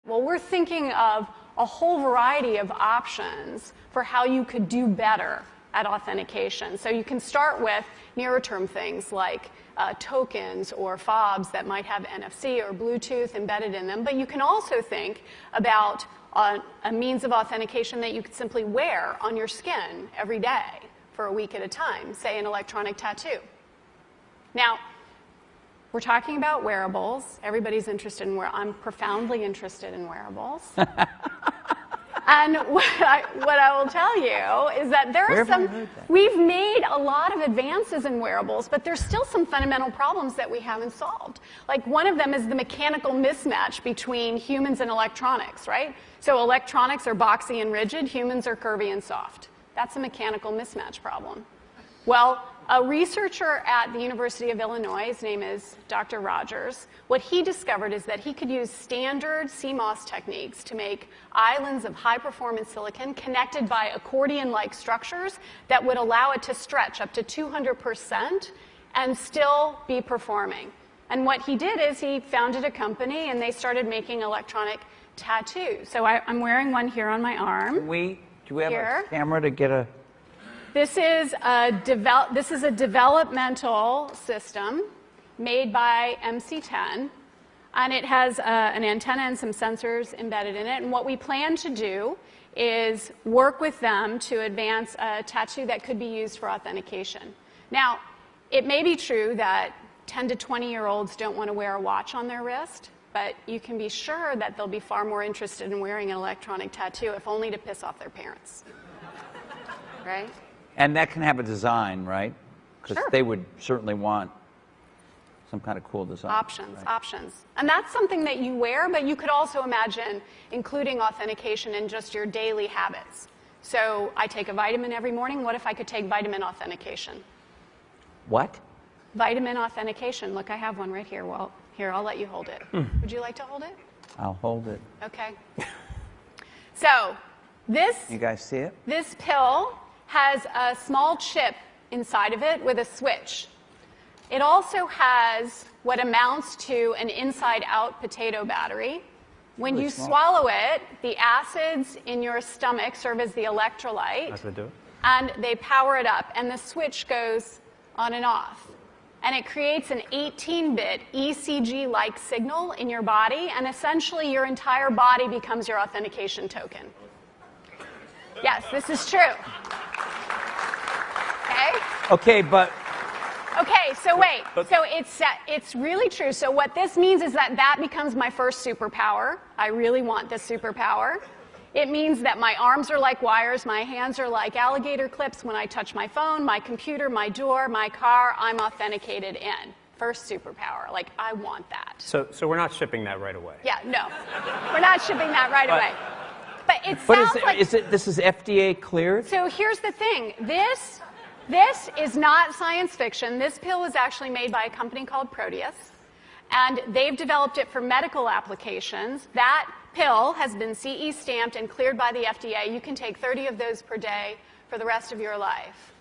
Well, we're thinking of a whole variety of options for how you could do better at authentication. So you can start with nearer-term things like tokens or fobs that might have NFC or Bluetooth embedded in them. But you can also think about a means of authentication that you could simply wear on your skin every day for a week at a time, say an electronic tattoo. Now, we're talking about wearables. Everybody's interested in I'm profoundly interested in wearables. And what I will tell you is that there are we've made a lot of advances in wearables, but there's still some fundamental problems that we haven't solved. Like one of them is the mechanical mismatch between humans and electronics, right? So electronics are boxy and rigid, humans are curvy and soft. That's a mechanical mismatch problem. Well, a researcher at the University of Illinois, his name is Dr. Rogers, what he discovered is that he could use standard CMOS techniques to make islands of high-performance silicon connected by accordion-like structures that would allow it to stretch up to 200% and still be performing. And what he did is he founded a company, and they started making electronic tattoos. So I'm wearing one here on my arm. Do we have a camera to get a... This is a developmental system made by MC10, and it has an antenna and some sensors embedded in it. And what we plan to do is work with them to advance a tattoo that could be used for authentication. Now, it may be true that 10 to 20-year-olds don't want to wear a watch on their wrist, but you can be sure that they'll be far more interested in wearing an electronic tattoo, if only to piss off their parents. Right? And that can have a design, right? Because Sure. they would certainly want some kind of cool design. Options, right? options. And that's something that you wear, but you could also imagine including authentication in just your daily habits. So I take a vitamin every morning. What if I could take vitamin authentication? What? Vitamin authentication. Look, I have one right here. Well, here, I'll let you hold it. Would you like to hold it? I'll hold it. Okay. So this... You guys see it? This pill has a small chip inside of it with a switch. It also has what amounts to an inside-out potato battery. When you swallow it, the acids in your stomach serve as the electrolyte. That's what they do. And they power it up, and the switch goes on and off. And it creates an 18-bit ECG-like signal in your body, and essentially your entire body becomes your authentication token. Yes, this is true. Okay? Okay, but... Okay, so wait. So it's really true. So what this means is that becomes my first superpower. I really want this superpower. It means that my arms are like wires, my hands are like alligator clips. When I touch my phone, my computer, my door, my car, I'm authenticated in. First superpower. Like, I want that. So we're not shipping that right away. Yeah, no. We're not shipping that right away. But it sounds like... this is FDA cleared? So here's the thing. This is not science fiction. This pill was actually made by a company called Proteus, and they've developed it for medical applications. That pill has been CE stamped and cleared by the FDA. You can take 30 of those per day for the rest of your life.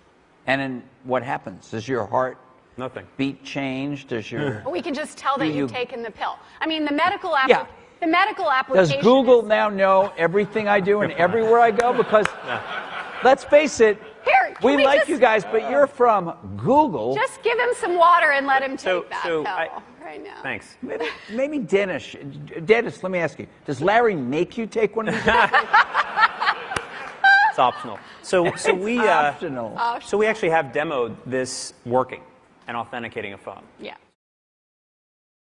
And then what happens? Does your heart beat change? Does your... We can just tell that you've taken the pill. I mean, the medical Yeah. The medical application. Does Google now know everything I do and everywhere I go? Because, let's face it, we like you guys, but you're from Google. Just give him some water and let him take that pill right now. Thanks. Maybe Dennis. Dennis, let me ask you. Does Larry make you take one of these? It's optional. So we optional. So we actually have demoed this working and authenticating a phone. Yeah.